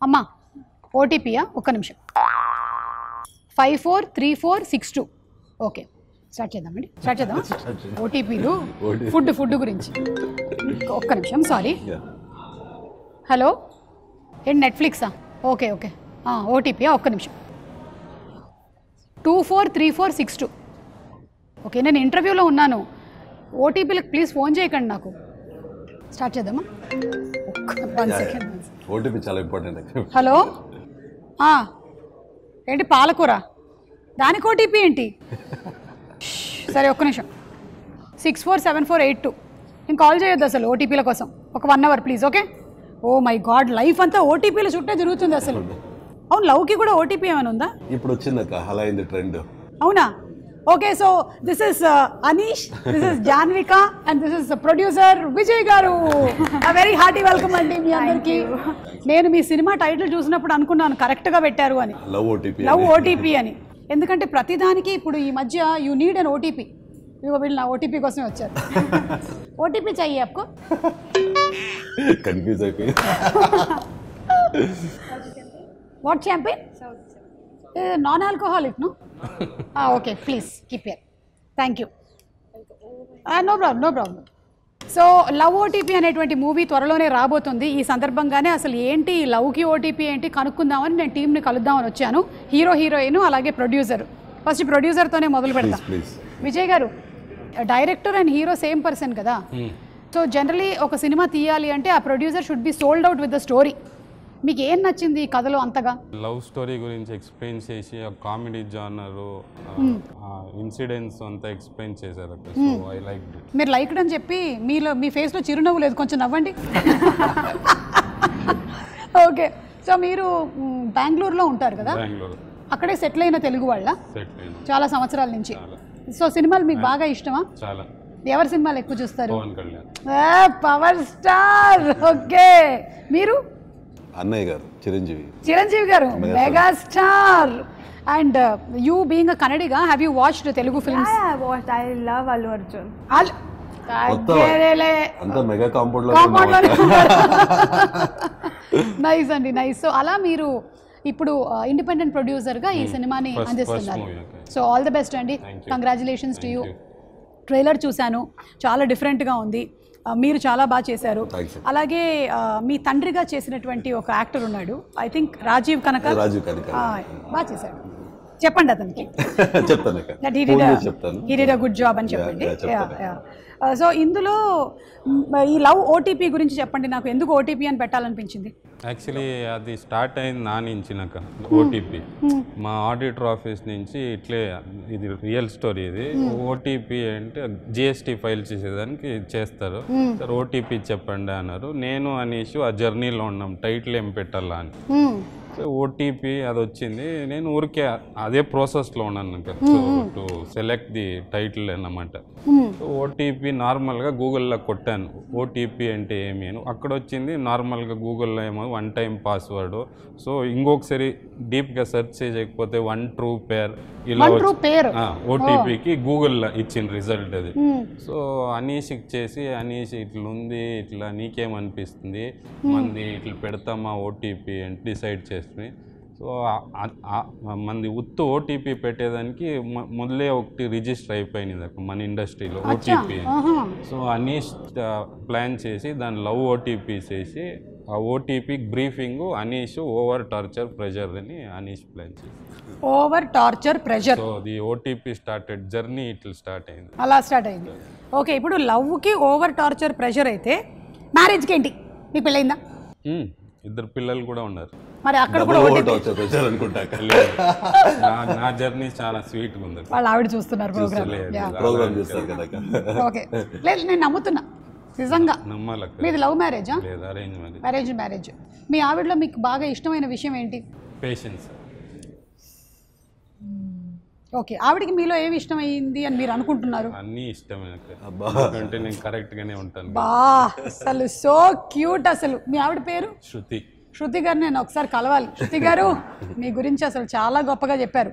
అమ్మా ఓటీపీయా? ఒక్క నిమిషం. 543462. ఓకే స్టార్ట్ చేద్దామండి. స్టార్ట్ చేద్దాం. ఓటీపీలు ఫుడ్ గురించి. ఒక్క నిమిషం, సారీ. హలో, ఏంటి నెట్ఫ్లిక్సా? Okay okay, ఓటీపీయా? ఒక్క నిమిషం. 243462. ఓకే, నేను ఇంటర్వ్యూలో ఉన్నాను. ఓటీపీలకు ప్లీజ్ ఫోన్ చేయకండి నాకు. స్టార్ట్ చేద్దామా? 1 సెకండ్. ఓటీపీ చాలా ఇంపార్టెంట్. హలో, ఏంటి పాలకూర? దానికి ఓటీపీ ఏంటి? సరే ఒక్క నిమిషం. 647482. నేను కాల్ చేయొద్దు అసలు ఓటీపీల కోసం. ఒక 1 hour please. Okay. Oh my god, life అంతా ఓటీపీలు చుట్టే తిరుగుతుంది అసలు. అవును, లవ్కి కూడా ఓటీపీ ఏమైనా ఉందా? ఇప్పుడు వచ్చిందక్క, అలా అయింది ట్రెండ్. అవునా? Okay, so this is Aneesh, this is Janvika and this is producer Vijay garu. Very hearty welcome అండి మీ అందరికి. నేను మీ సినిమా టైటిల్ చూసినప్పుడు అనుకున్నాను కరెక్ట్గా పెట్టారు అని, లవ్ ఓటీపీ అని. ఎందుకంటే ప్రతిదానికి ఇప్పుడు ఈ మధ్య యూ నీడ్ అన్ ఓటీపీ. వీళ్ళు నా ఓటీపీ కోసమే వచ్చారు. ఓటీపీ चाहिए आपको? కన్ఫ్యూజ్ అయిపోయి. What champion? Non alcoholic no? Okay, please keep here. Thank you. No problem, no problem. So love OTP అనేటువంటి మూవీ త్వరలోనే రాబోతుంది. ఈ సందర్భంగానే అసలు ఏంటి లవ్కి ఓటీపీ ఏంటి కనుక్కుందామని నేను టీంని కలుద్దామని వచ్చాను. హీరో, హీరోయిన్, అలాగే ప్రొడ్యూసర్. ఫస్ట్ ప్రొడ్యూసర్తోనే మొదలు పెడతాం. విజయ్ గారు, director and hero same person కదా. సో జనరలీ ఒక సినిమా తీయాలి అంటే ఆ producer should be sold out with the story. మీకు ఏం నచ్చింది ఈ కథలో అంతగా? లవ్ స్టోరీ గురించి ఎక్స్ప్లెయిన్ చేసి కామెడీ జానరు ఇన్సిడెంట్స్ అంతా ఎక్స్ప్లెయిన్ చేశారు. So I like it. మీరు లైక్డ్ అని చెప్పి మీలో మీ ఫేస్లో చిరునవ్వు లేదు, కొంచెం నవ్వండి. ఓకే, సో మీరు బెంగళూరులో ఉంటారు కదా, అక్కడే సెటిల్ అయిన తెలుగు వాళ్ళ చాలా సంవత్సరాల నుంచి. సో సినిమాలు మీకు బాగా ఇష్టమా? చాలా. ఎవరి సినిమాలు ఎక్కువ చూస్తారు? Pawan Kalyan. Power star. Okay, మీరు? అన్నయ్య గారు చిరంజీవి. చిరంజీవి గారు megastar. And you being a Kannadiga, have you watched Telugu films? Yeah, I watched. I love Allu Arjun. అంతా మెగా కాంపౌండ్ లో. నైస్ అండి, నైస్. సో అలా మీరు ఇప్పుడు ఇండిపెండెంట్ ప్రొడ్యూసర్గా ఈ సినిమాని అందిస్తున్నారు. సో ఆల్ ది బెస్ట్ అండి, కంగ్రాచులేషన్స్ టు యూ. ట్రైలర్ చూశాను, చాలా డిఫరెంట్గా ఉంది. మీరు చాలా బాగా చేశారు. అలాగే మీ తండ్రిగా చేసినటువంటి ఒక యాక్టర్ ఉన్నాడు, ఐ థింక్ రాజీవ్ కనక. బాగా చేశాడు. చెప్పండి అతనికి. He did a good job అని చెప్పండి. సో ఇందులో ఈ లవ్ ఓటీపీ గురించి చెప్పండి నాకు. ఎందుకు ఓటీపీ అని పెట్టాలనిపించింది? యాక్చువల్లీ అది స్టార్ట్ అయింది నా నుంచి. నాకు ఓటీపీ మా ఆడిటర్ ఆఫీస్ నుంచి ఇట్లే, ఇది రియల్ స్టోరీ. ఇది ఓటీపీ అంటే జిఎస్టీ ఫైల్ చేసేదానికి చేస్తారు. సార్ ఓటీపీ చెప్పండి అన్నారు. నేను అనీష్ ఆ జర్నీలో ఉన్నాం, టైటిల్ ఏం పెట్టాలా అని. ఓటీపీ అది వచ్చింది. నేను ఊరికే అదే ప్రాసెస్లో ఉన్నాను టు సెలెక్ట్ ది టైటిల్ అన్నమాట. ఓటీపీ నార్మల్గా గూగుల్లో కొట్టాను, ఓటీపీ అంటే ఏమి అని. అక్కడ వచ్చింది నార్మల్గా గూగుల్లో ఏమో 1 టైం పాస్వర్డ్. సో ఇంకొకసారి డీప్గా సెర్చ్ చేయకపోతే 1 ట్రూ పేర్ ఇలా ఓటీపీకి గూగుల్లో ఇచ్చిన రిజల్ట్ అది. సో అనీష్కి చేసి, అనీష్ ఇట్లుంది, ఇట్లా నీకేమనిపిస్తుంది, మంది ఇట్లా పెడతామా ఓటీపీ అని డిసైడ్ చేసుకుని. సో మంది ఉత్తు ఓటీపీ పెట్టేదానికి మొదలే ఒకటి రిజిస్టర్ అయిపోయింది అక్కడ మన ఇండస్ట్రీలో ఓటీపీ. సో అనీష్ ప్లాన్ చేసి దాని లవ్ ఓటీపీ చేసి ఆ OTP briefing Anish over torture pressure అని అనీష్ ప్లాన్ చేసి over torture pressure. So the OTP started journey ఇట్లా స్టార్ట్ అయింది. అలా స్టార్ట్ అయింది. ఓకే, ఇప్పుడు లవ్కి ఓవర్ టార్చర్ ప్రెజర్ అయితే మ్యారేజ్కి ఏంటి? మీ పెళ్ళయిందా? 2 పిల్లలు కూడా ఉన్నారు. మరి అక్కడ కూడా నా జర్నీ చాలా స్వీట్ గా ఉంది. వాళ్ళు ఆవిడ చూస్తున్నారు ప్రోగ్రామ్. ఓకే, లేదు నేను నమ్ముతున్నా నిజంగా. మీది లవ్ మ్యారేజా? Arrange marriage. మీ ఆవిడలో మీకు బాగా ఇష్టమైన విషయం ఏంటి? పేషెన్స్. ఓకే, ఆవిడకి మీలో ఏమి ఇష్టమైంది అని మీరు అనుకుంటున్నారు? అన్నీ ఇష్టమే, అంటే నేను కరెక్ట్ గానే ఉంటాను. బా, అసలు సో క్యూట్. అసలు మీ ఆవిడ పేరు? శృతి. శృతి గారు నేను ఒకసారి కలవాలి. శృతి గారు, మీ గురించి అసలు చాలా గొప్పగా చెప్పారు.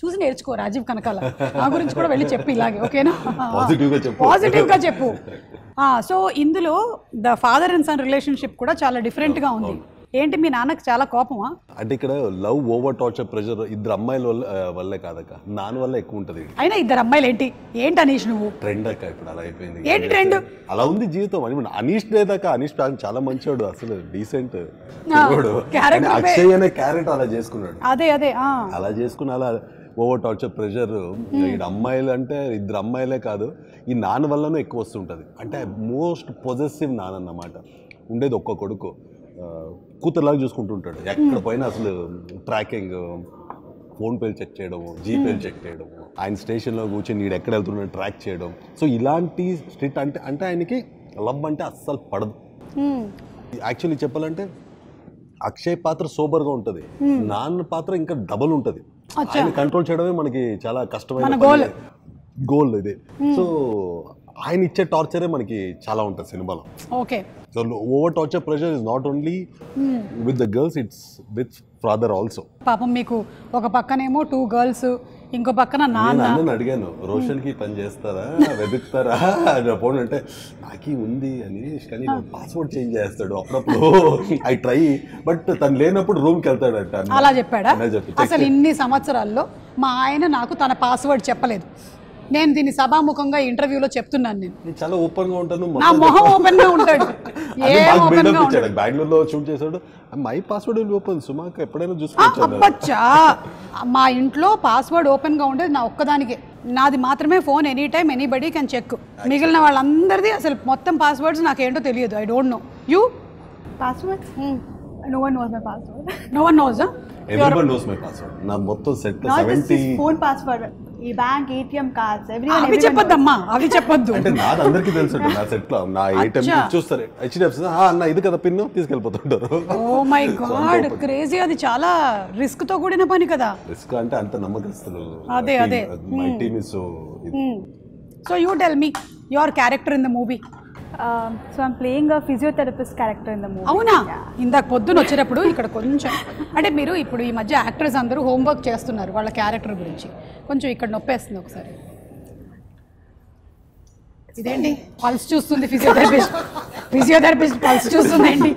చూసి నేర్చుకో రాజీవ్ కనకాల. నా గురించి కూడా వెళ్ళి చెప్పు ఇలాగే, ఓకేనా? పాజిటివ్గా చెప్పు. పాజిటివ్గా చెప్పు. సో ఇందులో the father and son relationship కూడా చాలా డిఫరెంట్గా ఉంది. ఏంటి మీ నాన్నకి చాలా కోపమా? అంటే ఇక్కడ లవ్ ఓవర్ టార్చర్ ప్రెషర్ ఇద్దరు అమ్మాయిల వల్లే కాదక్క, నాన్న వల్ల ఎక్కువ ఉంటుంది. అయినా ఇద్దరు అమ్మాయిలు ఏంటి అనీష్ నువ్వు? ట్రెండ్ అక్క ఇప్పుడు అలా అయిపోయింది. ఏంటి ట్రెండ్? అలా ఉంది జీవితం. అని అనీష్ లేదాక, అనీష్ చాలా మంచివాడు, అసలు డీసెంట్. అక్షయ్ అనే క్యారెక్టర్ అలా చేసుకున్నాడు. అదే అలా చేసుకుని అలా ఓవర్ టార్చర్ ప్రెషర్. ఈ అమ్మాయిలు అంటే ఇద్దరు అమ్మాయిలే కాదు, ఈ నాన్న వల్లనూ ఎక్కువ వస్తుంటుంది. అంటే మోస్ట్ పొజెసివ్ నాన్న అన్నమాట. ఉండేది ఒక్క కొడుకు, కూతురులాగా చూసుకుంటుంటాడు. ఎక్కడ పోయినా అసలు ట్రాకింగ్, ఫోన్ పేలు చెక్ చేయడం, జీపేలు చెక్ చేయడం, ఆయన స్టేషన్లో కూర్చొని నీడు ఎక్కడ వెళ్తున్నాడు ట్రాక్ చేయడం. సో ఇలాంటి స్ట్రిక్ట్ అంటే ఆయనకి లవ్ అంటే అస్సలు పడదు. యాక్చువల్లీ చెప్పాలంటే అక్షయ్ పాత్ర సూపర్గా ఉంటుంది, నాన్న పాత్ర ఇంకా డబల్ ఉంటుంది. ఆయన కంట్రోల్ చేయడమే మనకి చాలా కష్టమైన గోల్ ఇది. సో ఆయన ఇచ్చే టార్చరే మనకి చాలా ఉంటుంది సినిమాలో. Okay. So over torture pressure is not only with the girls, it's with father also. పాపం మీకు ఒక పక్కనేమో 2 girls, ఇంకో పక్కన నాన్న. నేను అడిగాను, రోషన్కి పని చేస్తారా, వెతుకుతారా పోనీ అంటే నాకి ఉంది అని, కానీ పాస్వర్డ్ చేంజ్ చేస్తాడు అప్పుడప్పుడు. ఐ ట్రై, బట్ తను లేనప్పుడు రూమ్కి వెళ్తాడట. అలా చెప్పాడా? అసలు ఇన్ని సంవత్సరాల్లో మా ఆయన నాకు తన పాస్వర్డ్ చెప్పలేదు. నేను దీన్ని సభాముఖంగా ఇంటర్వ్యూలో చెప్తున్నాను. నేను చాలా ఓపెన్ గా ఉంటాను, నా మొహం ఓపెన్ గా ఉంటాడు. బెంగళూరులో షూట్ చేశాడు, మై పాస్వర్డ్ ఓపెన్ సుమాక ఎప్పుడైనా చూసుకోవచ్చు. అబ్బచ్చా, మా ఇంట్లో పాస్వర్డ్ ఓపెన్ గా ఉండేది నా ఒక్కదానికే. నాది మాత్రమే phone, any time anybody can check. మిగిలిన వాళ్ళందరిది అసలు మొత్తం పాస్వర్డ్స్ నాకేంటో తెలియదు. I don't know. You passwords? No one knows my password. No one knows, huh? Everyone knows my password. నా మొత్తం సెట్ 70 phone password, ఈ బ్యాంక్ ATM కార్డ్స్, everyone. అవి చెప్పొద్దమ్మా, అవి చెప్పొద్దు. అంటే నాది అందరికీ తెలుసు. నా సెట్ లో నా ATM చూస్తారు, HDFC అన్న ఇది కదా పిన్, తీసుకెళ్ళిపోతుంటారు. Oh my god, crazy. అది చాలా రిస్క్ తో కూడిన పని కదా. రిస్క్ అంటే అంత నమ్మకస్తులు. అదే my team is so. So you tell me your character in the movie. So I'm playing a physiotherapist character in the movie. అవునా? ఇందాక పొద్దున వచ్చేటప్పుడు ఇక్కడ కొంచెం అంటే మీరు ఇప్పుడు ఈ మధ్య యాక్టర్స్ అందరూ హోంవర్క్ చేస్తున్నారు వాళ్ళ క్యారెక్టర్ గురించి. కొంచెం ఇక్కడ నొప్పేస్తుంది ఒకసారి. ఇదేంటి పల్స్ చూస్తుంది ఫిజియోథెరపిస్ట్ పల్స్ చూస్తుందేంటి?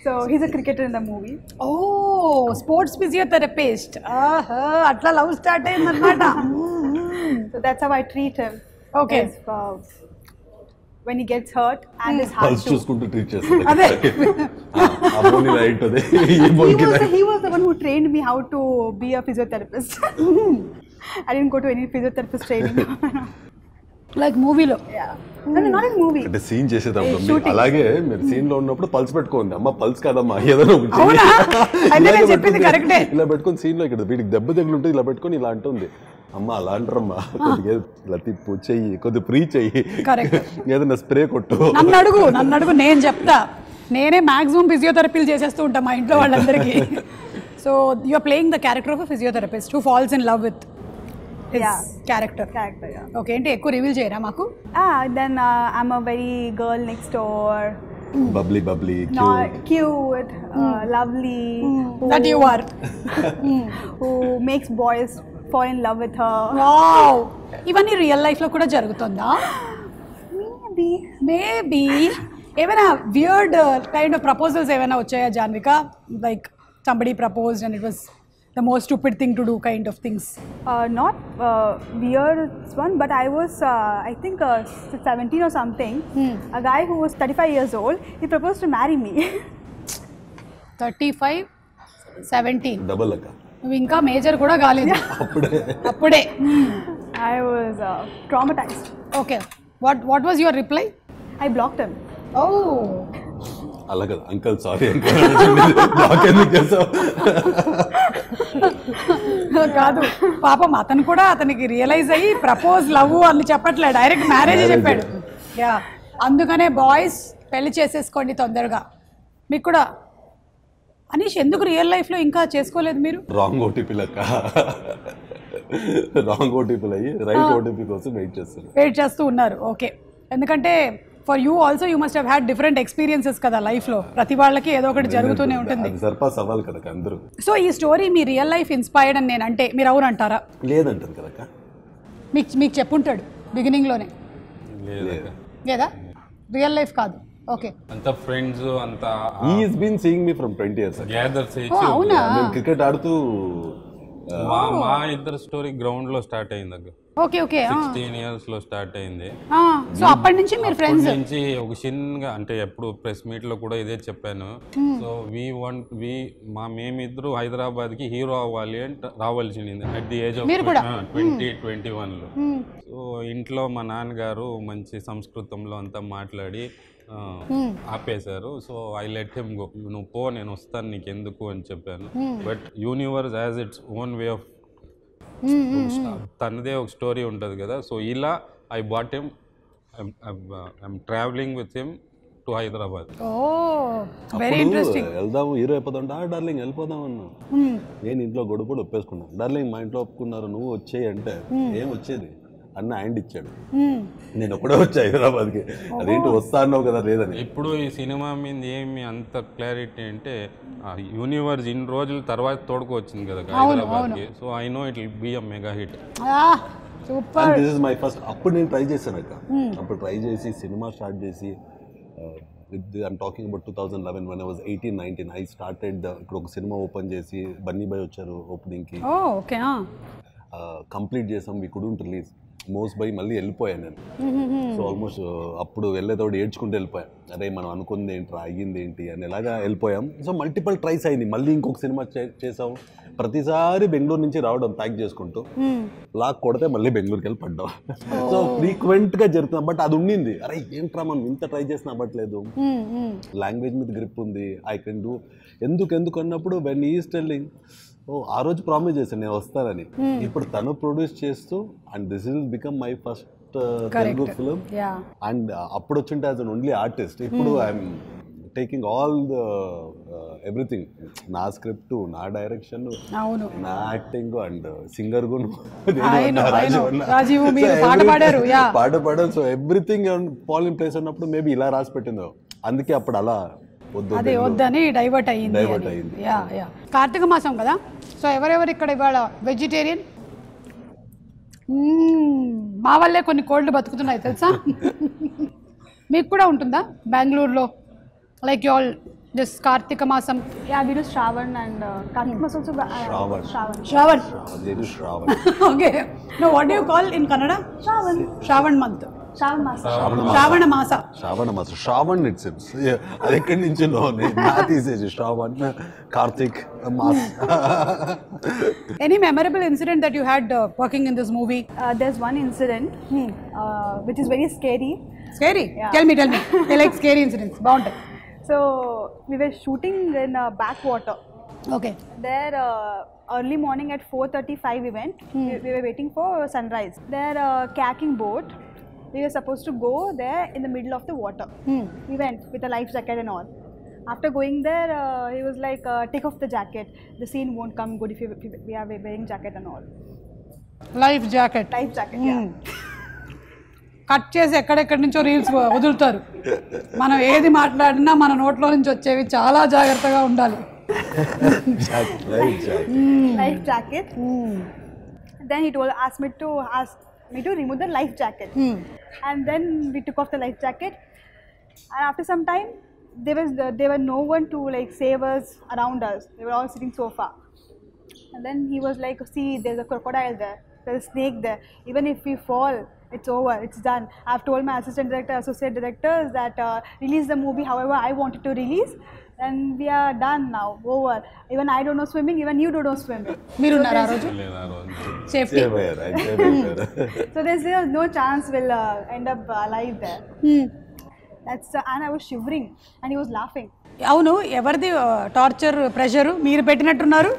So he's a cricketer in the movie. Oh, sports physiotherapist. అట్లా లవ్ స్టార్ట్ అయిందన్నమాట. So that's how I treat him. Okay. When he gets hurt and his heart pulse చూసుకుంటూ ట్రీట్ చేస్తాడు. అదే ఆ బోని right అదే ఈ బోని right. He was the one who trained me how to be a physiotherapist. I didn't go to any physiotherapist training. Like మూవీలో. Yeah. No, not in movie. అంటే scene చేసేటప్పుడు అలాగే మీరు సీన్ లో ఉన్నప్పుడు పల్స్ పెట్టుకోండి. అమ్మ పల్స్ కాదమ్మా ఏదైనా ఇలా పెట్టుకొని సీన్ లో ఇక్కడ వీడికి దెబ్బ తగిలింటే ఇలా పెట్టుకొని ఇలా అంటుంది. అమ్మ అలా అంటారమ్మా, కొద్దిగా ఇలా తిప్పు చెయ్యి, కొద్దిగా ఫ్రీ చెయ్యి, ఏదైనా స్ప్రే కొట్టు. నన్ను అడుగు నేను చెప్తా. నేనే మాక్సిమం ఫిజియోథెరపీలు చేసేస్తూ ఉంటాం మా ఇంట్లో వాళ్ళందరికీ. So you are playing the character of a physiotherapist who falls in love with character. Okay, ఏంటి ఎక్కువ రివీల్ చేయరా మాకు? Then I'm a very girl next door. Bubbly, cute, lovely. That you are. Who makes boys fall in love with her. Wow. ఇవన్నీ real life లో కూడా జరుగుతుందా? Maybe. ఏమైనా weird kind of proposals ఏమైనా వచ్చాయా Janvika? Like somebody proposed and it was the most stupid thing to do kind of things. Not weird one, but I was I think 17 or something. A guy who was 35 years old, he proposed to marry me. 35, 17. Double అక్క. నువ్వు ఇంకా major కూడా కాలేదు అప్పుడే. I was traumatized. Okay, what was your reply? I blocked him. Oh. అలా కదా uncle, sorry uncle, black ఎందుకు చేసావు? కాదు పాపం, అతను కూడా అతనికి రియలైజ్ అయ్యి ప్రపోజ్ లవ్ అని చెప్పట్లే, డైరెక్ట్ మ్యారేజ్ చెప్పాడు. యా, అందుకనే బాయ్స్ పెళ్లి చేసేసుకోండి తొందరగా. మీకు కూడా అనీష్ ఎందుకు రియల్ లైఫ్లో ఇంకా చేసుకోలేదు మీరు? రాంగ్ ఓటీపీ లెక్క, రాంగ్ ఓటీపీలు అయ్యి రైట్ ఓటీపీ కోసం వెయిట్ చేస్తూ ఉన్నారు. ఓకే, ఎందుకంటే for you also you must have had different experiences కదా లైఫ్లో, ప్రతి వాళ్ళకి ఏదో ఒకటి జరుగుతూనే ఉంటుంది. అది సర్పాస్ అవ్వాలి కదా అందరూ. సో ఈ స్టోరీ మీ రియల్ లైఫ్ ఇన్స్పైర్డ్ అని నేను అంటే మీరు అవునంటారా? లేదంటారు కదా, మీకు చెప్పుంటాడు బిగినింగ్లోనే లేదక్క. లేదా రియల్ లైఫ్ కాదు? ఓకే, అంత ఫ్రెండ్స్ అంతా he has been seeing me from 20 years. Gather చేసి అవునా? నేను క్రికెట్ ఆడుతూ మా ఇద్దరు స్టోరీ గ్రౌండ్ లో స్టార్ట్ అయింది అక్క. Okay okay. 16 years లో స్టార్ట్ అయింది. సో అప్పటి నుంచి మీరు అప్పటి ఫ్రెండ్స్? నుంచి ఒక చిన్నగా అంటే ఎప్పుడు ప్రెస్ మీట్ లో కూడా ఇదే చెప్పాను. సో మేమిద్దరు హైదరాబాద్ కి హీరో అవ్వాలి అంటే రావాల్సింది అట్ ది ఏజ్ ఆఫ్ 2021 లో. సో ఇంట్లో మా నాన్నగారు మంచి సంస్కృతంలో అంతా మాట్లాడి ఆపేశారు. So I let him go, నువ్వు పో, నేను వస్తాను, నీకు ఎందుకు అని చెప్పాను. But universe has its own way of, తనదే ఒక స్టోరీ ఉంటుంది కదా. సో ఇలా I bought him, I'm travelling with him to Hyderabad. Very interesting. వెళ్దాము హీరో అయిపోతాం, డార్లింగ్ వెళ్ళిపోదాం అన్నా. నేను ఇంట్లో గొడవపడి ఒప్పేసుకున్నాను. డార్లింగ్ మా ఇంట్లో ఒప్పుకున్నారు, నువ్వు వచ్చేయి అంటే ఏం వచ్చేది అన్న హ్యాండ్ ఇచ్చాడు. నేను ఒక్కడే వచ్చా హైదరాబాద్కి. అదేంటి వస్తా అన్నావు కదా లేదని. ఇప్పుడు ఈ సినిమా మీద ఏమి అంత క్లారిటీ అంటే యూనివర్స్ ఇన్ని రోజుల తర్వాత తోడుకు వచ్చింది కదా హైదరాబాద్కి. So I know it will be a mega hit. Super. This is my first. అప్పుడు నేను ట్రై చేశాను అక్క. అప్పుడు ట్రై చేసి సినిమా స్టార్ట్ చేసి I'm talking about 2011 when I was 18-19 I started. ఇప్పుడు ఒక సినిమా ఓపెన్ చేసి బన్నీ బాయ్ వచ్చారు ఓపెనింగ్కి. ఓకే. కంప్లీట్ చేసాం, we couldn't release. Most by మళ్ళీ వెళ్ళిపోయాను నేను. సో ఆల్మోస్ట్ అప్పుడు వెళ్ళేతోడు ఏడ్చుకుంటూ వెళ్ళిపోయాను. అరే మనం అనుకుంది ఏంట్రా, అయ్యింది ఏంటి అని ఎలాగా వెళ్ళిపోయాం. సో మల్టిపుల్ ట్రైస్ అయింది. మళ్ళీ ఇంకొక సినిమా చేసాం. ప్రతిసారి బెంగళూరు నుంచి రావడం ప్యాక్ చేసుకుంటూ, లాక్ కొడితే మళ్ళీ బెంగళూరుకి వెళ్ళి పడ్డాం. సో ఫ్రీక్వెంట్గా జరుగుతుంది. బట్ అది ఉండింది, అరే ఏంట్రా మనం ఇంత ట్రై చేసినా అవ్వట్లేదు. లాంగ్వేజ్ మీద గ్రిప్ ఉంది, ఐ కెన్ డూ. ఎందుకు అన్నప్పుడు వెన్ ఈజ్ టెల్లింగ్, ఆ రోజు ప్రామిస్ చేశాను నేను వస్తానని. ఇప్పుడు తను ప్రొడ్యూస్ చేస్తూ, and this will become my first Telugu film. And అప్పుడు వచ్చింటే యాజ్ అన్ ఓన్లీ ఆర్టిస్ట్. ఇప్పుడు I'm taking all the everything. నా స్క్రిప్ట్, నా డైరెక్షన్, నా యాక్టింగ్ అండ్ సింగర్ గును పాట పాడాను. So everything fall in place అన్నప్పుడు మేబీ ఇలా రాసి పెట్టిందో, అందుకే అప్పుడు అలా అదే వద్దని డైవర్ట్ అయ్యింది. కార్తీక మాసం కదా, సో ఎవరెవరు ఇక్కడ ఇవాళ వెజిటేరియన్? మా వల్లే కొన్ని కోళ్ళు బతుకుతున్నాయి తెలుసా. మీకు కూడా ఉంటుందా బెంగళూరులో? Like you all this Karthika మాసం? Yeah, we do Shravan and Kartik Mas also. Shravan. Okay. No, what do you call in Kannada? Shravan month. శ్రావణ మాస. Shravan it sense. అది ఎక్కడి నుంచి నా తీసేసి Shravan, Karthik mass. Any memorable incident that you had working in this movie? There's one incident which is very scary. Scary? Yeah. Tell me. I like scary incidents. Bound. So we were shooting in backwater. Okay. There early morning at 4:35 we went. We were waiting for sunrise. There kayaking boat. We were supposed to go there in the middle of the water. We went with a life jacket and all. After going there, he was like, take off the jacket. The scene won't come good if we are wearing jacket and all. Life jacket. Life jacket, yeah. Cut చేసి ఎక్కడెక్కడి నుంచో reels వదులుతారు. మనం ఏది మాట్లాడినా మన నోట్లో నుంచి వచ్చేవి చాలా జాగ్రత్తగా ఉండాలి. Life jacket. Then he asked me to remove the life jacket. And then we took off the life jacket. And after some time, there were no one to like save us around us. They were all sitting so far. And then he was like, see, there's a crocodile there. There's a snake there. Even if we fall, it's over. It's done. I've told my assistant director, associate directors that release the movie however I wanted to release. And we are done now. Over. Even I don't know swimming. Even you don't know swimming. మీరు ఉన్నారా ఆ రోజు? Safety. So there's no chance we'll end up alive there. And I was shivering and he was laughing. అవును, ఎవరిది torture pressure? మీరు పెట్టినట్టున్నారు.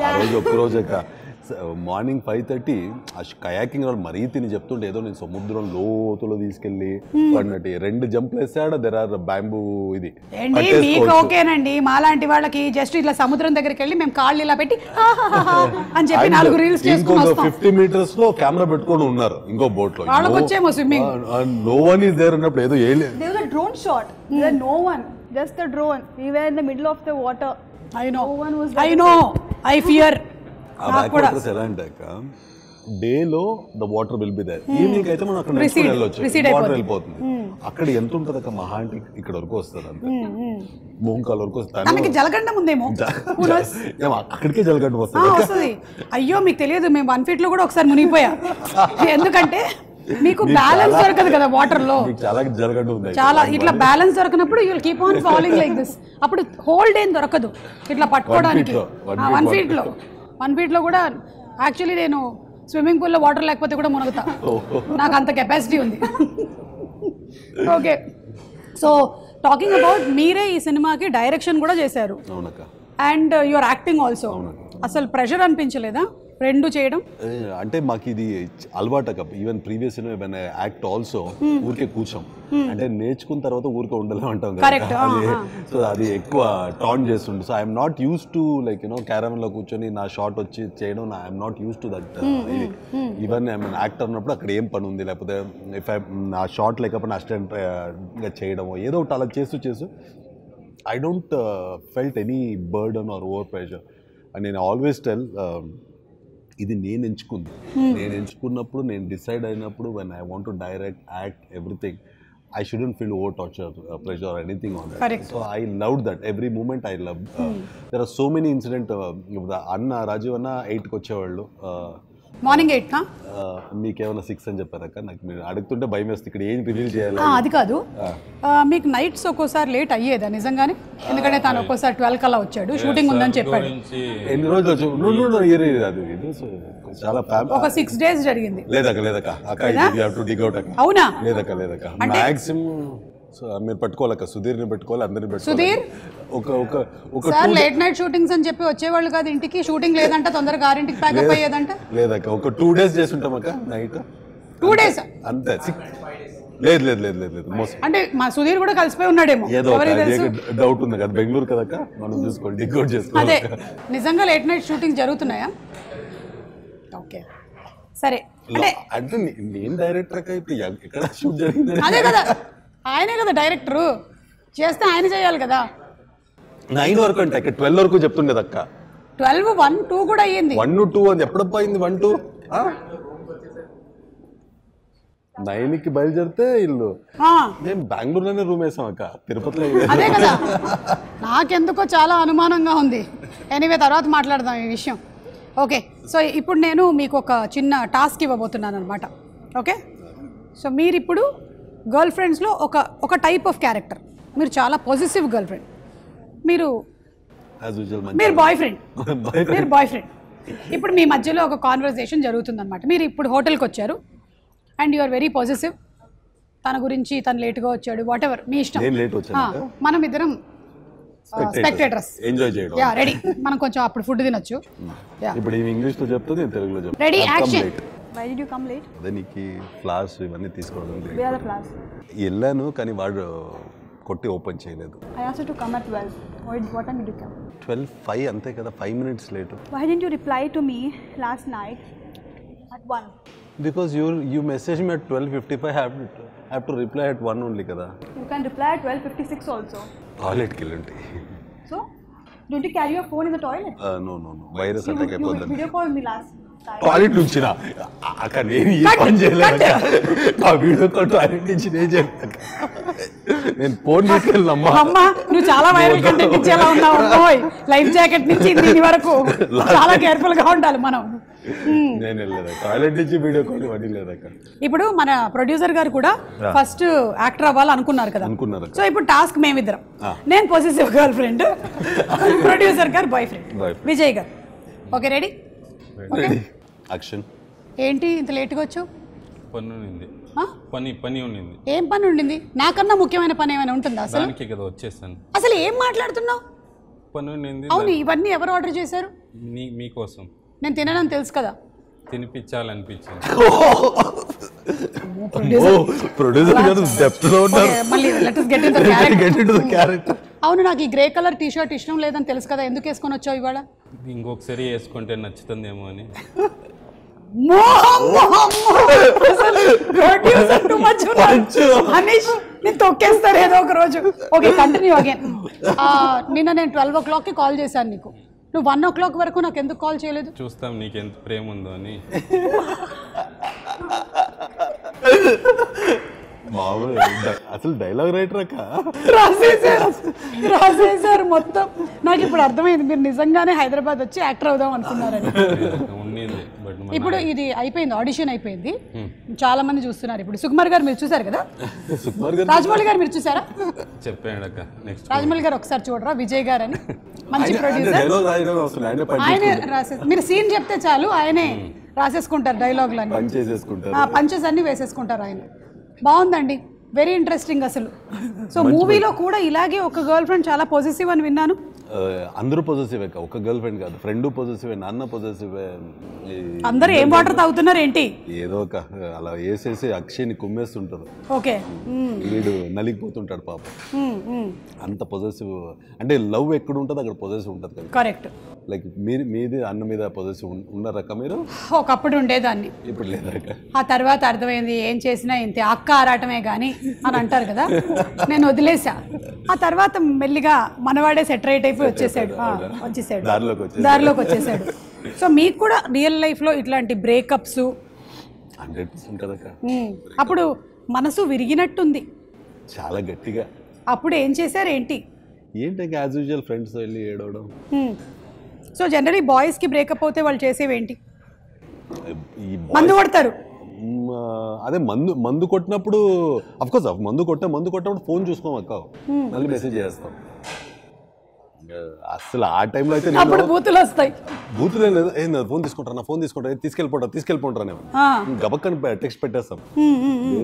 ఆ రోజు ఒక్క రోజే మార్నింగ్ 5:30 ఆ కయాకింగ్ వాళ్ళు మరీ తిని చెప్తుంటే ఏదో నేను సముద్రం లోతులో తీసుకెళ్ళి పడినట్టు 2 జంప్లు వేసాడు. దెర్ ఆర్ బ్యాంబూ ఇది ఏంటి మీకు ఓకేనండి, మాలాంటి వాళ్ళకి జస్ట్ ఇట్లా సముద్రం దగ్గరికి వెళ్ళి మేము కాళ్ళు ఇలా పెట్టి అని చెప్పి 4 రీల్స్ చేసుకుని వస్తాం. 50 meters లో కెమెరా పెట్టుకొని ఉన్నారు ఇంకో బోట్ లో. వాళ్ళకి వచ్చేమో swimming. No one is there అన్నప్పుడు ఏదో ఏం లేదు. There was a drone shot. There was no one, just the drone. We were in the middle of the water. I know. No one was I know. I fear. ఆ backwaters ఎలా అంటే day లో the water will be there, evening అయితే మనం అక్కడ నడుచుకుని వెళ్ళొచ్చు, water వెళ్ళిపోతుంది. అక్కడ ఎంత ఉంటుంది అక్క, మహా అంటే ఇక్కడ వరకు వస్తుంది అంతే, మోంకాల వరకు వస్తుంది. తనకి జలగండం ఉందేమో, అక్కడికే జలగంట వస్తుంది. అయ్యో మీకు తెలియదు, మేము 1 feet లో కూడా ఒకసారి మునిగిపోయా. ఎందుకంటే మీకు బ్యాలెన్స్ దొరకదు కదా వాటర్ లో, చాలా జలగంట ఉంది. చాలా ఇట్లా బ్యాలెన్స్ దొరకనప్పుడు you will keep on following like this. అప్పుడు హోల్డ్ ఏం దొరకదు ఇట్లా పట్టుకోవడానికి. 1 feet లో కూడా యాక్చువల్లీ నేను స్విమ్మింగ్ పూల్లో వాటర్ లేకపోతే కూడా మునుగుతా, నాకు అంత కెపాసిటీ ఉంది. ఓకే, సో టాకింగ్ అబౌట్, మీరే ఈ సినిమాకి డైరెక్షన్ కూడా చేశారు అండ్ యువర్ యాక్టింగ్ ఆల్సో. అసలు ప్రెషర్ అనిపించలేదా రెండు చేయడం? అంటే మాకు ఇది అలవాటు అక్క. ఈవెన్ ప్రీవియస్ యాక్ట్ ఆల్సో ఊరికే కూర్చోం, అంటే నేర్చుకున్న తర్వాత ఊరికే ఉండలేము అంటాం కదా. సో అది ఎక్కువ టాన్ చేస్తుండే. So I'm not use to like caravan లో కూర్చొని నా షాట్ వచ్చి చేయడం, I'm not use to that. Even I'm actor ఉన్నప్పుడు అక్కడ ఏం పని ఉంది, లేకపోతే ఇఫ్ నా షాట్ లేకపోతే అసిస్టెంట్ గా చేయడము ఏదో ఒకటి అలా చేస్తూ I don't felt any burden or over pressure. And నేను ఆల్వేస్ టెల్, ఇది నేను ఎంచుకుంది, నేను ఎంచుకున్నప్పుడు, నేను డిసైడ్ అయినప్పుడు, when I want to direct, act, everything, I shouldn't feel over torture, pressure or anything on that. Correct. So I loved that. Every moment I loved. There are so many incidents. Anna, Rajiv Anna 8 వచ్చేవాళ్ళు. Morning 8 నా? మీకేమైనా 6 అని చెప్పారక్క? నాకు మీరు అడుగుతుంటే భయం వేస్తుంది, ఇక్కడ ఏం రివీల్ చేయాలి. అది కాదు, మీకు నైట్స్ ఒక్కోసారి లేట్ అయ్యేదా నిజంగానే? ఎందుకంటే తను ఒక్కోసారి 12 కల్లా వచ్చాడు, షూటింగ్ ఉందని చెప్పాడు. ఎన్ని రోజులు వచ్చి చాలా ఒక 6 days జరిగింది. లేదక్క అవునా? లేదక్క మాక్సిమం మీరు పట్టుకోవాలక్క, సుధీర్ని పెట్టుకోవాలి, అందరిని పెట్టుకోవాలి. సుధీర్ ఒక లేట్ నైట్ షూటింగ్స్ అని చెప్పి వచ్చేవాళ్ళు కాదు ఇంటికి, షూటింగ్ లేదంట, తొందరగా 6ంటికి ప్యాకప్ అయ్యేదంట. లేదక్క, ఒక 2 days చేసి ఉంటాం అక్క నైట్. 2 days అంతే. లేదు అంటే మా సుధీర్ కూడా కలిసిపోయి ఉన్నాడేమో, ఏదో డౌట్ ఉంది కదా, బెంగళూరు కదక్క, మనం చూసుకోండి, డికోడ్ చేసుకోండి. అదే నిజంగా లేట్ నైట్ షూటింగ్ జరుగుతున్నాయా? ఓకే సరే, అంటే నేను డైరెక్టర్ అక్క, ఇప్పుడు ఎక్కడ షూట్ జరిగింది? అదే కదా, ఆయనే కదా డైరెక్టరు, చేస్తే ఆయన చేయాలి కదా. 9 వరకు అంటే 12 వరకు చెప్తుండేది అక్క. 12, 1, 2 కూడా అయ్యింది. 1, 2 అని ఎప్పుడప్ప అయింది? 1, 2 9కి బయలుదేరితే ఇల్లు మేము బెంగళూరులోనే రూమ్ వేసాం అక్క, తిరుపతిలో. అదే కదా, నాకెందుకో చాలా అనుమానంగా ఉంది. ఎనీవే తర్వాత మాట్లాడదాం ఈ విషయం. ఓకే, సో ఇప్పుడు నేను మీకు ఒక చిన్న టాస్క్ ఇవ్వబోతున్నాను అనమాట. ఓకే, సో మీరు ఇప్పుడు గర్ల్ ఫ్రెండ్స్లో ఒక టైప్ ఆఫ్ క్యారెక్టర్, మీరు చాలా పొజిటివ్ గర్ల్ ఫ్రెండ్, మీరు బాయ్ ఫ్రెండ్, ఇప్పుడు మీ మధ్యలో ఒక కాన్వర్సేషన్ జరుగుతుంది అనమాట. మీరు ఇప్పుడు హోటల్కి వచ్చారు and you are very positive, తన గురించి తను లేట్గా వచ్చాడు, వాట్ ఎవర్ మీ ఇష్టం. మనం ఇద్దరం స్పెక్టేటర్స్, ఎంజాయ్ చేయడం. యా రెడీ, మనం కొంచెం అప్పుడు ఫుడ్ తినొచ్చు. ఇప్పుడు ఇంగ్లీష్ లో చెప్తా, నేను తెలుగులో చెప్తా. Ready, action. Why did you come late? అదే నీకు ఫ్లాస్ ఇవన్నీ తీసుకోవడం. Where are the flowers? వెళ్ళాను కానీ వాడు కొట్టి ఓపెన్ చేయలేదు. I asked you to come at 12. What time did you come? 12:05 అంతే కదా, 5 minutes late. Why didn't you reply to me last night at 1? Because you messaged me at 12:55. I have to reply at 1 only కదా. You can reply at 12:56 also. Toilet కి వెళ్ళండి. So, don't you carry your phone in the toilet? No. Virus attack అయిపోతుంది. Video called me last time. Toilet నుంచి అక్కడ నేను ఈ పని చేయలేదు. ఆ వీడియో కాల్ టాయిలెట్ నుంచి నేను చేయలేదు. నేను ఫోన్ తీసుకెళ్ళినమ్మా. అమ్మా నువ్వు చాలా వైరల్ కంటెంట్ ఇచ్చేలా ఉన్నావు. లైఫ్ జాకెట్ నుంచి దీని వరకు చాలా కేర్ఫుల్ గా ఉండాలి మనం. నేను వెళ్ళలేదు టాయిలెట్ నుంచి వీడియో కాల్ ఇవ్వడం లేదు అక్కడ. ఇప్పుడు మన ప్రొడ్యూసర్ గారు కూడా ఫస్ట్ యాక్టర్ అవ్వాలి అనుకున్నారు కదా. సో ఇప్పుడు టాస్క్ మేమిద్దరం, నేను పొసెసివ్ గర్ల్ ఫ్రెండ్, ప్రొడ్యూసర్ గారు బాయ్ ఫ్రెండ్, విజయ్ గారు. Okay ready? యాక్షన్. ఏంటి ఇంత లేట్గా వచ్చావు? పని ఉండింది. పని ఉండింది. ఏం పని ఉండింది? నాకన్నా ముఖ్యమైన పని ఏమైనా ఉంటుందా అసలు? దానికి కదా వచ్చేసాను. అసలు ఏం మాట్లాడుతున్నావు? పని ఉండింది. అవును, ఇవన్నీ ఎవరు ఆర్డర్ చేశారు? మీకోసం. నేను తిననని తెలుసు కదా. తినిపించాలనిపించింది. ప్రొడ్యూసర్ గారు డెప్త్ లో ఉన్నారు. Okay, మళ్ళీ let us get into the character. అవును, నాకు ఈ గ్రే కలర్ టీ షర్ట్ ఇష్టం లేదని తెలుసు కదా, ఎందుకు వేసుకొని వచ్చావు ఇవాళ? ఇంకొకసారి వేసుకుంటే నచ్చుతుందేమో అని. అనీష్ నేను తొక్కేస్తారు ఏదో ఒక రోజు. Okay, continue again. నిన్న నేను 12 o'clockకి కాల్ చేశాను నీకు, నువ్వు 1 o'clock వరకు నాకు ఎందుకు కాల్ చేయలేదు? చూస్తాం నీకు ఎంత ప్రేమ ఉందో అని. అసలు డైలాగ్ రైటర్ అక్క రాసేసారు మొత్తం. నాకు ఇప్పుడు అర్థమైంది, మీరు నిజంగానే హైదరాబాద్ వచ్చి యాక్టర్ అవుదాం అనుకున్నారని. ఇప్పుడు ఇది అయిపోయింది, ఆడిషన్ అయిపోయింది, చాలా మంది చూస్తున్నారు. ఇప్పుడు సుకుమార్ గారు మీరు చూసారు కదా, రాజమౌళి గారు మీరు చూసారా? చెప్పాడు అక్క. నెక్స్ట్ రాజమౌళి గారు ఒకసారి చూడరా, విజయ్ గారు అని మంచి ప్రొడ్యూసర్, ఆయనే రాసే, మీరు సీన్ చెప్తే చాలు ఆయనే రాసేసుకుంటారు డైలాగులు అన్ని, పంచెస్ అన్ని వేసేసుకుంటారు ఆయన. బాగుందండి, వెరీ ఇంట్రెస్టింగ్ అసలు. సో మూవీలో కూడా ఇలాగే ఒక గర్ల్ ఫ్రెండ్ చాలా పొజిటివ్ అని విన్నాను. అందరూ పొజిటివ్, ఒక గర్ల్ ఫ్రెండ్ కాదు, ఫ్రెండ్ పొజిటివ్, నాన్న పొజిటివ్. అందరూ ఏం వాటర్ తాగుతున్నారు ఏంటి? ఏదో ఒక అలా వేసేసి అక్షయ్ని కుమ్మేస్తుంటారు. ఓకే, వీడు నలిగిపోతుంటాడు పాప. అంత పొజిటివ్ అంటే లవ్ ఎక్కడ ఉంటుంది అక్కడ పొజిటివ్ ఉంటుంది కదా. కరెక్ట్. లైక్ మీది అన్న మీద పొజిటివ్ ఉన్నారక్క మీరు? ఒకప్పుడు ఉండేదాన్ని, ఇప్పుడు లేదక్క. ఆ తర్వాత అర్థమైంది ఏం చేసినా ఇంతే, అక్క ఆరాటమే కానీ అని అంటారు కదా, నేను వదిలేసా. ఆ తర్వాత మెల్లిగా మనవాడే సెటరేట్ అయిపోయి వచ్చేసాడు, దారిలోకి వచ్చేసాడు. సో మీకు కూడా రియల్ లైఫ్లో ఇట్లాంటి బ్రేకప్స్ 100% కదక్క. అప్పుడు మనసు విరిగినట్టుంది చాలా గట్టిగా. అప్పుడు ఏం చేశారు ఏంటి? ఏంటి యాజ్ యూజువల్ ఫ్రెండ్స్ వెళ్ళి ఏడవడం. సో జనరలీ బాయ్స్కి బ్రేకప్ అవుతే వాళ్ళు చేసేవేంటి? మందు కొడతారు. అదే మందు కొట్టినప్పుడు అఫ్కోర్స్ మందు కొట్టినప్పుడు ఫోన్ చూసుకోమక్క, మళ్ళీ మెసేజ్ చేస్తాం. అసలు ఆ టైంలో అయితే అప్పుడు బూతులు వస్తాయి. బూతులు ఏం లేదు, ఫోన్ తీసుకుంటారా తీసుకెళ్ళిపోంటారా గబక్కని టెక్స్ట్ పెట్టేస్తాం,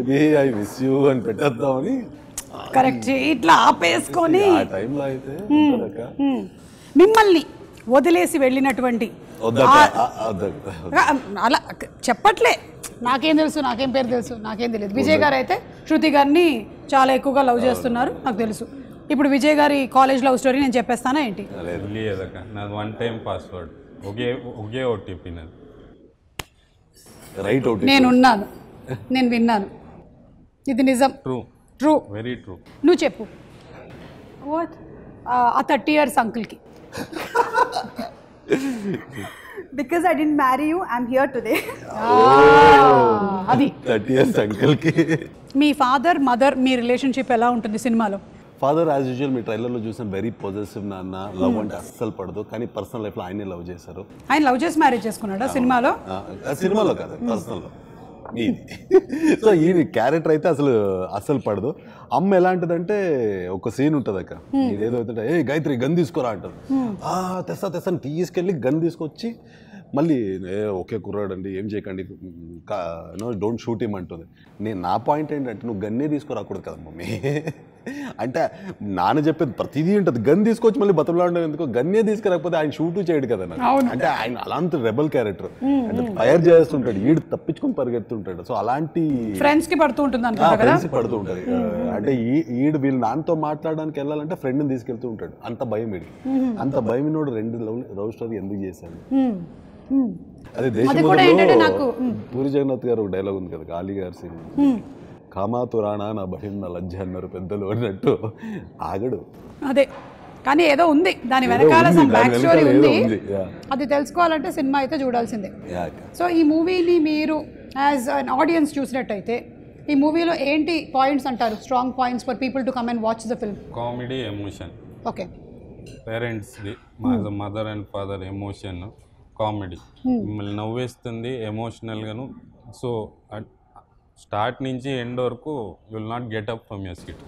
బేబీ ఐ మిస్ యూ అని పెట్టేద్దామని. కరెక్ట్, ఇట్లా ఆపేసుకొని. ఆ టైంలో అయితే మిమ్మల్ని వదిలేసి వెళ్ళినటువంటి అలా చెప్పట్లే, నాకేం తెలుసు, నాకేం పేరు తెలుసు, నాకేం తెలియదు. విజయ్ గారు అయితే శృతి గారిని చాలా ఎక్కువగా లవ్ చేస్తున్నారు నాకు తెలుసు. ఇప్పుడు విజయ్ గారి కాలేజ్ లవ్ స్టోరీ నేను చెప్పేస్తానా ఏంటి? నాది 1 time పాస్వర్డ్, ఒకే ఓటీపీ నాది. Right OTP. నేనున్నాను, నేను విన్నాను, ఇది నిజం. True, very true. నువ్వు చెప్పు. వాట్? ఆ 30 years అంకుల్కి. Because I didn't marry you, I'm here today. అది 30 years అంకుల్కి. మీ ఫాదర్ మదర్ మీ రిలేషన్షిప్ ఎలా ఉంటుంది సినిమాలో? ఫాదర్ యాజ్ యూజువల్ మీ ట్రైలర్లో చూసిన వెరీ పాజిటివ్ నాన్న, లవ్ అంటే అస్సలు పడదు, కానీ పర్సనల్ లైఫ్లో ఆయనే లవ్ చేశారు. ఆయన లవ్ చేసి మ్యారేజ్ చేసుకున్నాడా సినిమాలో? సినిమాలో కాదు, పర్సనల్లో. సో ఈ క్యారెక్టర్ అయితే అసలు పడదు. అమ్మ ఎలాంటిదంటే ఒక సీన్ ఉంటుంది అక్క, ఇదేదో అవుతుంటే ఏ గాయత్రి గన్ తీసుకోరా అంటారు. తెస్తాను తీసుకెళ్ళి గన్ తీసుకొచ్చి మళ్ళీ ఓకే కుర్రాడండి ఏం చేయకండి, డోంట్ షూట్ హిమ్ అంటుంది. నా పాయింట్ ఏంటంటే నువ్వు గన్నే తీసుకురాకూడదు కదా మమ్మీ అంటే నాన్న చెప్పేది ప్రతిదీ ఉంటుంది, గన్ తీసుకొచ్చి మళ్ళీ బతులాడడం ఎందుకు, గన్నే తీసుకురాకపోతే ఆయన షూటు చేయడు కదా నాకు. అంటే ఆయన అలాంటి రెబల్ క్యారెక్టర్ అంటే ఫైర్ చేస్తుంటాడు, ఈడు తప్పించుకొని పరిగెత్తుంటాడు. సో అలాంటి ఫ్రెండ్స్ కి పడుతూ ఉంటుంది, ఫ్రెండ్స్ పడుతూ ఉంటుంది. అంటే ఈడు వీళ్ళు నాన్నతో మాట్లాడడానికి వెళ్ళాలంటే ఫ్రెండ్ని తీసుకెళ్తూ ఉంటాడు. అంత భయం వీడి, అంత భయం నోడు 2 లవ్ స్టోరీ ఎందుకు చేశాడు. అదే దేశంలో పూరి జగన్నాథ్ గారు ఒక డైలాగ్ ఉంది కదా, గాలి గారి సినిమా, కామాతురాణా నా బహిం నా లజ్జ అన్నారు పెద్దలు అన్నట్టు ఆగడు. అదే కానీ ఏదో ఉంది దాని వెనకాల, బ్యాక్ స్టోరీ ఉంది, అది తెలుసుకోవాలంటే సినిమా అయితే చూడాల్సిందే. సో ఈ మూవీని మీరు యాజ్ అన్ ఆడియన్స్ చూసినట్టయితే ఈ మూవీలో ఏంటి పాయింట్స్ అంటారు, strong points for people to come and watch the film? Comedy, emotion. Okay, పేరెంట్స్ది mother and father emotion, comedy మిమ్మల్ని నవ్వేస్తుంది ఎమోషనల్గాను. సో స్టార్ట్ నుంచి ఎండ్ వరకు you will not get up from your seat.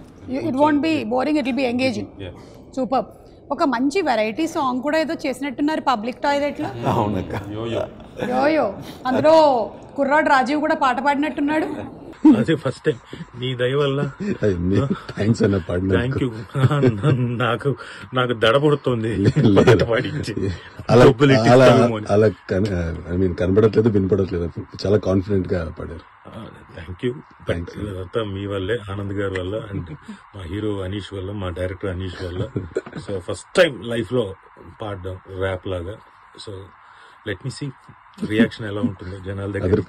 It won't be boring, it will be engaging. Super. ఒక మంచి variety song కూడా ఏదో చేసినట్టున్నారు పబ్లిక్ టాయిలెట్లో. అవునక్క. యో యోయో అందులో కుర్రాడు రాజీవ్ కూడా పాట పాడినట్టున్నాడు. అదే ఫస్ట్ టైం నీ దయ వల్ల. థ్యాంక్స్ అన్న పాడిన. Thank you. నాకు దడబడుతుంది అలా ఐ మీన్ కనబడట్లేదు, వినపడట్లేదు, చాలా కాన్ఫిడెంట్ గా పాడారు. Thank you. అదంతా మీ వల్లే, ఆనంద్ గారి వల్ల, అండ్ మా హీరో అనీష్ వల్ల, మా డైరెక్టర్ అనీష్ వల్ల. సో ఫస్ట్ టైం లైఫ్ లో పాడడం ర్యాప్ లాగా. So let me see reaction ఎలా ఉంటుందో జనాల దగ్గర.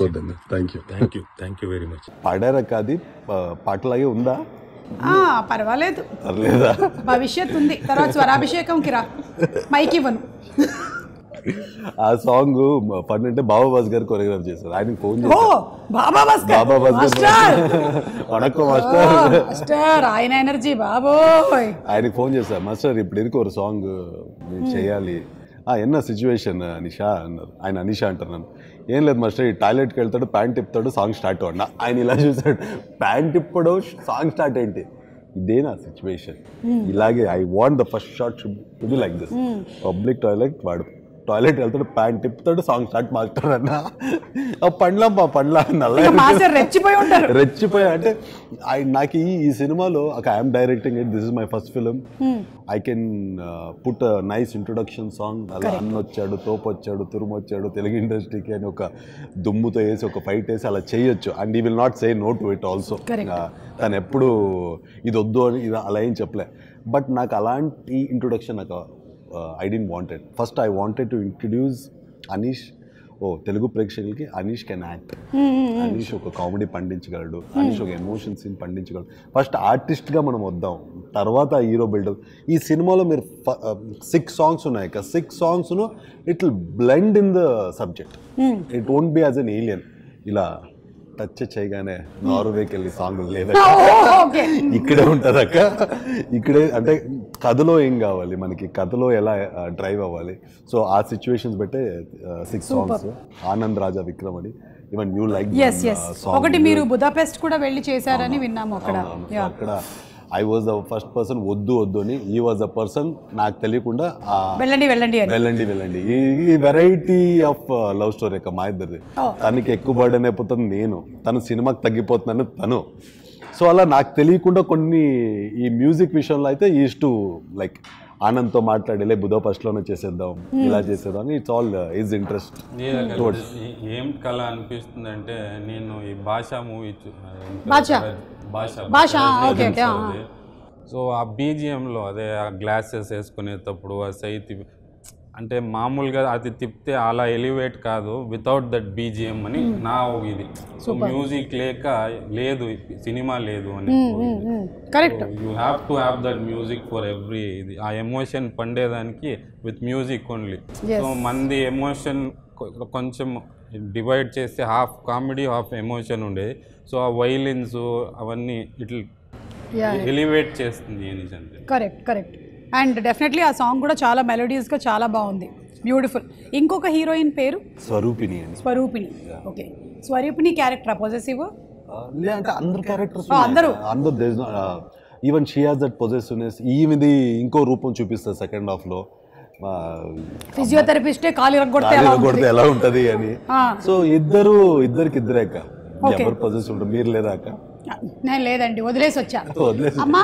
Thank you very much. పాడారా కాదు, పాటలాగే ఉందా? పర్వాలేదు, పర్లేదా? భవిష్యత్ ఉంది. తర్వాత స్వరాభిషేకంకి రా, మైక్ ఇవ్వను. ఆ సాంగ్ పని అంటే బాబా బాస్ గారు కొరియోగ్రాఫ్ చేశారు. ఆయనకి ఫోన్ చేశారు. బాబా బాస్ మాస్టర్, ఆయన ఎనర్జీ బాబోయ్. ఆయనకి ఫోన్ చేశారు, మాస్టర్ ఇప్పుడు ఇరుకు ఒక సాంగ్ చేయాలి. ఎన్న సిచ్యువేషన్ నిషా అన్నారు. ఆయన అనిషా అంటారు నన్ను. ఏం లేదు మాస్టర్, ఈ టాయిలెట్కి వెళ్తాడు, ప్యాంట్ తిప్పుతాడు, సాంగ్ స్టార్ట్ అన్న. ఆయన ఇలా చూసాడు, ప్యాంట్ తిప్పడు, సాంగ్ స్టార్ట్ ఏంటి, ఇదే నా సిచ్యువేషన్. ఇలాగే I want the first shot should be like this. Public toilet, వాడు టాయిలెట్ వెళ్తాడు, ప్యాంట్ తిప్పుతాడు, సాంగ్ స్టార్ట్ మాస్టర్ అన్న. పండ్లా రెచ్చిపోయా. అంటే నాకు ఈ సినిమాలో I'm directing it, this is my first film. I can put nice introduction song. అలా అన్న వచ్చాడు, తోపు వచ్చాడు, తురుము వచ్చాడు తెలుగు ఇండస్ట్రీకి అని ఒక దుమ్ముతో వేసి ఒక ఫైట్ వేసి అలా చేయొచ్చు. And he will not say no to it also. తను ఎప్పుడు ఇది వద్దు అని ఇది అలా ఏం చెప్పలే. బట్ నాకు అలాంటి ఇంట్రొడక్షన్ నాకు I didn't want it. First I wanted to introduce Anish. Telugu ప్రేక్షకులకి అనీష్ కెన్ యాక్ట్. అనీష్ ఒక కామెడీ పండించగలడు, అనీష్ ఒక ఎమోషన్ సీన్ పండించగలడు. ఫస్ట్ ఆర్టిస్ట్గా మనం వద్దాం, తర్వాత హీరో బిల్డప్. ఈ సినిమాలో మీరు 6 songs ఉన్నాయి. 6 songs it will blend in the subject. It won't be as N alien. ఇలా టచ్ చేయగానే నార్వేకి వెళ్ళి సాంగ్ లేదా ఇక్కడే ఉంటుంది అక్క. ఇక్కడే అంటే కథలో ఏం కావాలి మనకి, కథలో ఎలా డ్రైవ్ అవ్వాలి. సో ఆ సిచ్యువేషన్స్ బట్టే 6 songs. ఆనంద్ రాజా విక్రమ్ అని. ఈవెన్ యూ లైక్ ఒకటి మీరు బుదాపెస్ట్ కూడా వెళ్ళి చేశారని విన్నాము. అక్కడ I was the first person వద్దు అని. ఈ వాజ్ ద పర్సన్ నాకు తెలియకుండా వెళ్ళండి. ఈ వెరైటీ ఆఫ్ లవ్ స్టోరీ అక్క మా ఇద్దరిది. తనకి ఎక్కువ బర్డెన్ అయిపోతుంది నేను, తను సినిమాకి తగ్గిపోతున్నాను తను. సో అలా నాకు తెలియకుండా కొన్ని ఈ మ్యూజిక్ విషయంలో అయితే ఈజ్ టు లైక్ ఆనంద్తో మాట్లాడలే బుదాపెస్ట్లోనే చేసేద్దాం, ఇలా చేసేద్దాం అని. It's all is interest. ఏం కళ అనిపిస్తుంది అంటే, నేను ఈ భాషా మూవీ సో ఆ బీజిఎంలో అదే ఆ గ్లాసెస్ వేసుకునేటప్పుడు ఆ సైతి అంటే మామూలుగా అది తిప్పితే అలా ఎలివేట్ కాదు వితౌట్ దట్ బీజిఎం అని నా ఇది. సో మ్యూజిక్ లేదు సినిమా లేదు అని. You have to have that music for every ఇది. ఆ ఎమోషన్ పండేదానికి విత్ మ్యూజిక్ ఓన్లీ. సో మంది ఎమోషన్ కొంచెం డివైడ్ చేస్తే హాఫ్ కామెడీ హాఫ్ ఎమోషన్ ఉండేది. సో ఆ వైలిన్స్ అవన్నీ ఇట్లా ఎలివేట్ చేస్తుంది. కరెక్ట్. అండ్ డెఫినెట్లీ ఆ సాంగ్ కూడా చాలా మెలోడియస్గా చాలా బాగుంది, బ్యూటిఫుల్. ఇంకొక హీరోయిన్ పేరు స్వరూపిణి. ఓకే, స్వరూపిణి క్యారెక్టర్ పొజెసివ్ అంటే అందరు క్యారెక్టర్స్ అందరూ even she has that possessiveness. ఈమెది ఇంకో రూపం చూపిస్తారు సెకండ్ హాఫ్ లో. ఫిజియోథెరపిస్టే కాలు కొడితే ఎలా ఉంటది అని. సో ఇద్దరికి ఇద్దరే అక్క. ఎవరు పొజెసివ్ ఉంటారు, మీరు లేదా అక్క? నేను లేదండి, వదిలేసి వచ్చా. అమ్మా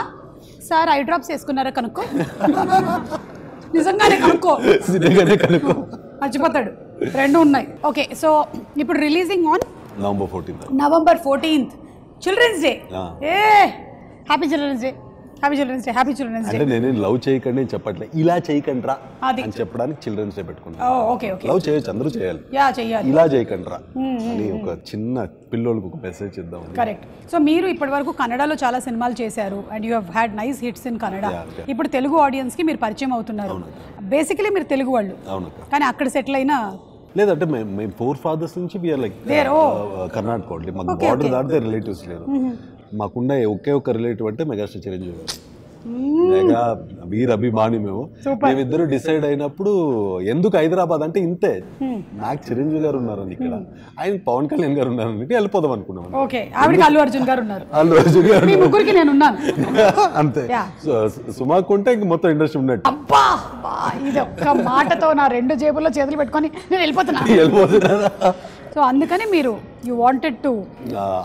సార్ ఐ డ్రాప్స్ వేసుకున్నారా కనుక్కో. నిజంగానే కనుక్కో, మర్చిపోతాడు. 2 ఉన్నాయి. ఓకే, సో ఇప్పుడు releasing on November 14th children's day. Happy children's day. అంటే నేను లవ్ చేయకండి అని చెప్పట్లే, ఇలా చేయకండిరా అని చెప్పడానికి చిల్డ్రన్స్ డే పెట్టుకున్నాను. లవ్ చేయొచ్చు, అందరూ చేయాలి, ఇలా చేయకండిరా అని ఒక చిన్న పిల్లలకు ఒక మెసేజ్ ఇద్దాం. కరెక్ట్. సో మీరు ఇప్పటి వరకు కన్నడలో చాలా సినిమాలు చేశారు and you had nice hits in Kannada. ఇప్పుడు తెలుగు ఆడియన్స్ కి మీరు పరిచయం అవుతున్నారు. బేసికలీ మీరు తెలుగు వాళ్ళు, కానీ అక్కడ సెటిల్ అయినా లేదంటే మేము 4 fathers నుంచి వీఆర్ లైక్ కర్ణాటక వాళ్ళు. మాకు బార్డర్ దాటితే రిలేటివ్స్ లేరు. మాకుండా ఒకే ఒక రిలేటివ్ అంటే మెగాస్టార్ చిరంజీవి గారు. మెగా వీర్ అభిమాని మేమిద్దరు డిసైడ్ అయినప్పుడు ఎందుకు హైదరాబాద్ అంటే ఇంతే, నాకు చిరంజీవి గారు ఉన్నారని ఇక్కడ, ఆయన పవన్ కళ్యాణ్ గారు ఉన్నారని వెళ్ళిపోదాం అనుకున్నాం. అల్లు అర్జున్ గారు అంతే. సుమాకు ఉంటే ఇంక మొత్తం ఇండస్ట్రీ ఉన్నట్టు. ఇది ఒక్క మాటతో నా 2 జేబుల్లో చేతులు పెట్టుకొని నేను వెళ్ళిపోతున్నా. సో అందుకని మీరు యూ వాంటెడ్ టు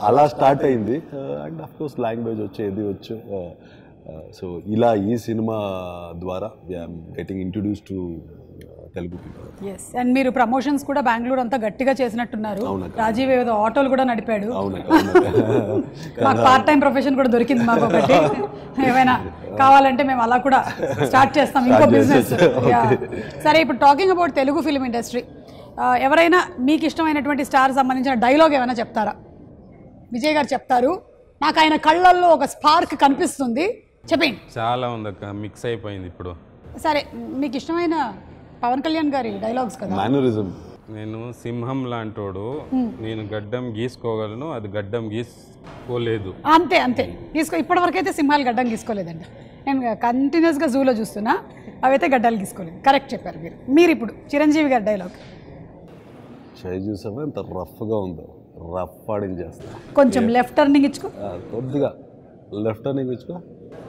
అలా స్టార్ట్ అయింది. అండ్ అఫ్ కోర్స్ లాంగ్వేజ్ వచ్చేది వచ్చు. సో ఇలా ఈ సినిమా ద్వారా we are getting introduce to Telugu people. Yes, and మీరు ప్రమోషన్స్ కూడా బెంగళూరు అంతా గట్టిగా చేసినట్టున్నారు. రాజీవ్ ఏదో ఆటోలు కూడా నడిపాడు. మాకు పార్ట్ టైం ప్రొఫెషన్ కూడా దొరికింది మాకు ఒకటి. ఏమైనా కావాలంటే మేము అలా కూడా స్టార్ట్ చేస్తాం, ఇంకో బిజినెస్. సరే, ఇప్పుడు talking about Telugu film industry, ఎవరైనా మీకు ఇష్టమైనటువంటి స్టార్ సంబంధించిన డైలాగ్ ఏమైనా చెప్తారా? విజయ్ గారు చెప్తారు, నాకు ఆయన కళ్ళల్లో ఒక స్పార్క్ కనిపిస్తుంది, చెప్పండి. చాలా ఉంది అక్క, మిక్స్ అయిపోయింది ఇప్పుడు. సరే, మీకు ఇష్టమైన పవన్ కళ్యాణ్ గారి డైలాగ్స్ కదా. మేనరిజం. నేను సింహం లాంటోడు, నేను గడ్డం గీసుకోగలను, అది గడ్డం గీసుకోలేదు. అంతే అంతే ఇప్పటివరకు అయితే సింహాలు గడ్డం గీసుకోలేదండి. నేను కంటిన్యూస్గా జూలో చూస్తున్నా, అవైతే గడ్డలు గీసుకోలేదు. కరెక్ట్ చెప్పారు మీరు. ఇప్పుడు చిరంజీవి గారి డైలాగ్. షై చూసావా ఎంత రఫ్గా ఉందో, రఫ్ ఆడింగ్ చేస్తా. కొంచెం లెఫ్ట్ టర్నింగ్ ఇచ్చుకో, కొద్దిగా లెఫ్ట్ టర్నింగ్ ఇచ్చుకో,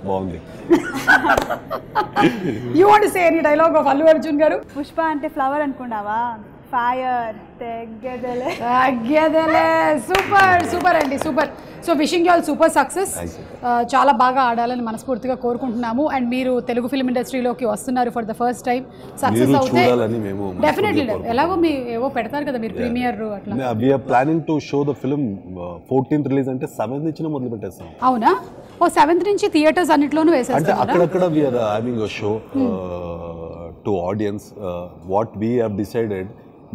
బాగుంది. You want to say any dialogue of Allu Arjun గారు? పుష్ప అంటే ఫ్లవర్ అనుకున్నావా, ఫైర్ తెగ్గదలే. సూపర్ అండి, super. So wishing you all super success. చాలా బాగా ఆడాలని మనస్ఫూర్తిగా కోరుకుంటున్నాము. అండ్ మీరు తెలుగు ఫిల్మ్ ఇండస్ట్రీలోకి వస్తున్నారు for the first time. Success అవుతే డెఫినెట్లీ, ఎలాగో మీ ఏవో పెడతారు కదా మీరు, ప్రీమియర్ అట్లా. We are planning to show the film 14th release, అంటే 7th నుంచి మొదలు పెట్టేస్తాం. అవునా? ఓ 7th నుంచి థియేటర్స్ అన్నిట్లోనూ వేసేస్తాం. అంటే అక్కడక్కడ we are having a show to audience. What we have decided,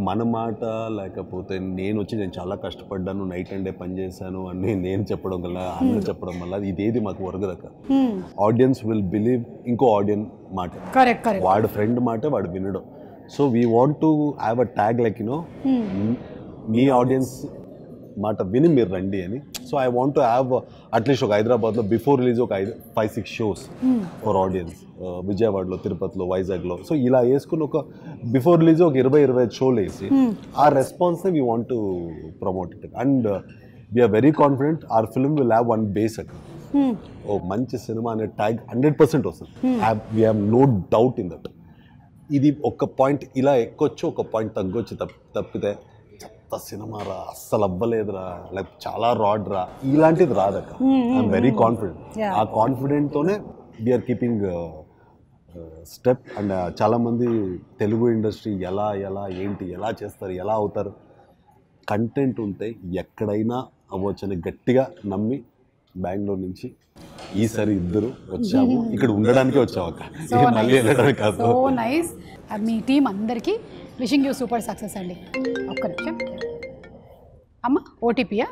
మన మాట లేకపోతే నేను చాలా కష్టపడ్డాను, నైట్ అండ్ డే పని చేశాను అని నేను చెప్పడం వల్ల, అందరూ చెప్పడం వల్ల ఇదేది మాకు వర్గదక. ఆడియన్స్ విల్ బిలీవ్ ఇంకో ఆడియన్స్ మాట, వాడు ఫ్రెండ్ మాట వాడు వినడం. So we want to have a tag like me audience మాట విని మీరు రండి అని. So I want to have at least ఒక హైదరాబాద్లో బిఫోర్ రిలీజ్ ఒక 5-6 షోస్ ఫర్ ఆడియన్స్, విజయవాడలో, తిరుపతిలో, వైజాగ్లో. సో ఇలా వేసుకుని ఒక బిఫోర్ రిలీజ్ ఒక 20-25 షోలు వేసి ఆ రెస్పాన్స్ని we want to promote it. And we are very confident our film will have one base at. ఓ మంచి సినిమా అనే ట్యాగ్ 100% వస్తుంది. We have no doubt in that. ఇది ఒక పాయింట్ ఇలా ఎక్కొచ్చు, ఒక పాయింట్ తగ్గొచ్చు తప్పితే సినిమా రా అస్సలు అవ్వలేదురా, లేకపోతే చాలా రాడ్ రా, ఇలాంటిది రాదక్క. I'm very confident. ఆ కాన్ఫిడెంట్తోనే వీఆర్ కీపింగ్ స్టెప్. అండ్ చాలామంది తెలుగు ఇండస్ట్రీ ఎలా ఎలా చేస్తారు, ఎలా అవుతారు, కంటెంట్ ఉంటే ఎక్కడైనా అవ్వచ్చని గట్టిగా నమ్మి బెంగళూరు నుంచి ఈసారి ఇద్దరు వచ్చాము. ఇక్కడ ఉండడానికే వచ్చాము అక్క, మళ్ళీ వెళ్ళడానికి కాదు. So nice. మీ టీం అందరికీ విషింగ్ యూ సూపర్ సక్సెస్ అండి. ఒక్క నిమిషం అమ్మ, ఓటీపీయా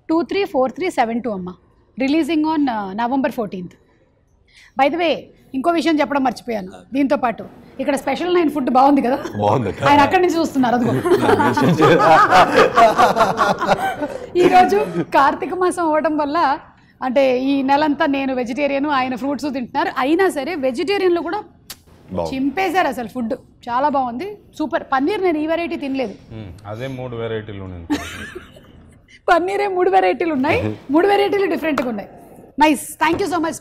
234372 అమ్మ. Releasing on November 14th. By the way, ఇంకో విషయం చెప్పడం మర్చిపోయాను. దీంతో పాటు ఇక్కడ స్పెషల్ 9 ఫుడ్ బాగుంది కదా, ఆయన అక్కడి నుంచి చూస్తున్నారు. అదిగో ఈరోజు కార్తీక మాసం అవ్వడం వల్ల, అంటే ఈ నెలంతా నేను వెజిటేరియన్, ఆయన ఫ్రూట్స్ తింటున్నారు. అయినా సరే వెజిటేరియన్లో కూడా చింపేశారు అసలు. ఫుడ్ చాలా బాగుంది, సూపర్. పన్నీర్ నేను ఈ వెరైటీ తినలేదు, అదే 3 వెరైటీలు ఉన్నాయి. పన్నీరే 3 వెరైటీలు ఉన్నాయి, 3 వెరైటీలు డిఫరెంట్గా ఉన్నాయి. Nice, thank you so much.